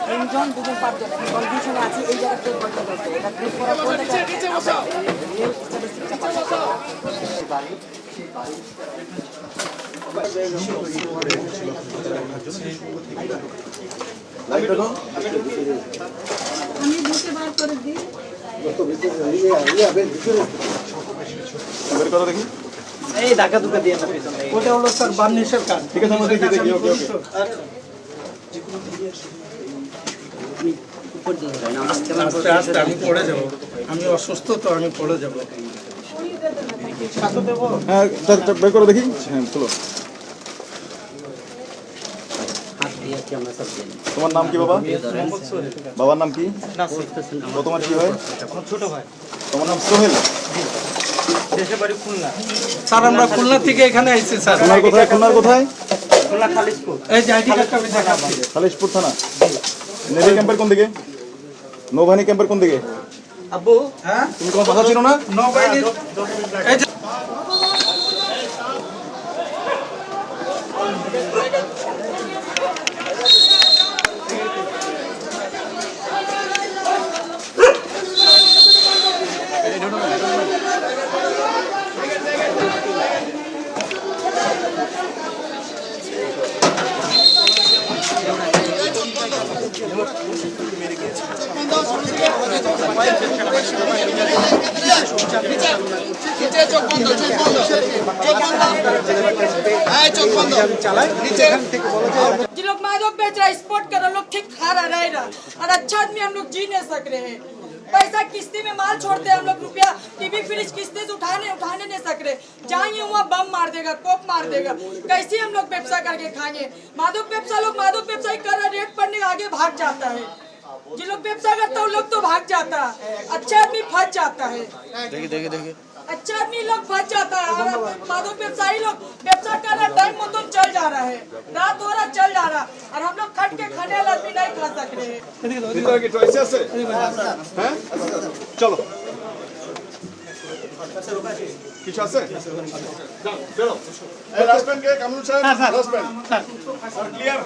তিনজন দুজন পাঁচজন কন্ডিশনে আছে এই জায়গাতে বলতে বলতে এটা গ্রুপ করা বলতে আমি বুকে বার করে দিই বের করো দেখি। এই ঢাকা দুকা দিয়ে না পিছনে ওটা হলো স্যার বার্নিশের কাজ। ঠিক আছে, আমরা দেখি দেখি। ওকে ওকে। আস্তে আস্তে আমি পড়ে যাব, আমি অসুস্থ তো আমি পড়ে যাব। হ্যাঁ বের করো দেখি। হ্যাঁ চলো। তোমার নাম কি বাবা? বাবার নাম কি? ও তোমার কি হয়? ছোট ভাই। তোমার নাম সোহেল? দেশের বাড়ি খুলনা। স্যার আমরা খুলনা থেকে এখানে আইছি স্যার। খুলনার কোথায়? খুলনার কোথায়? খুলনা খালিশপুর। এই যে আইডি কার্ডটা আমি দেখাচ্ছি। খালিশপুর থানা। নেভি ক্যাম্পের কোন দিকে? নৌবাহিনী ক্যাম্পের কোন দিকে? আব্বু হ্যাঁ তুমি কোন ভাষা ছিল না? নৌবাহিনীর এই যে जो लोग मादक बेच रहा है स्पोर्ट कर रहा लोग ठीक खा रहा रहेगा और अच्छा आदमी हम लोग जी नहीं सक रहे हैं। पैसा किस्ती में माल छोड़ते हैं हम लोग, रुपया टीवी फ्रिज किस्ती से उठाने नहीं सक रहे। जाएंगे वहाँ बम मार देगा, कोप मार देगा, कैसे हम लोग व्यवसा करके खाएंगे। मादक व्यवसायी कर रहा, रेट पड़ने आगे भाग जाता है। जो लोग व्यवसाय करता है उन लोग तो भाग जाता है, अच्छा आदमी फंस जाता है। देखिए अच्छा आदमी लोग फंस जाता है और मादक व्यवसायी लोग व्यवसाय कर रहा, टाइम मतलब चल जा रहा है, रात हो रहा चल जा रहा, और हम लोग खट के खाने वाला आदमी नहीं खा सक रहे हैं। হ্যাঁ চলো। কিছু আছে? চলো। এই লাস্টম্যান কে? কামরুল সাহেব লাস্টম্যান। ক্লিয়ার।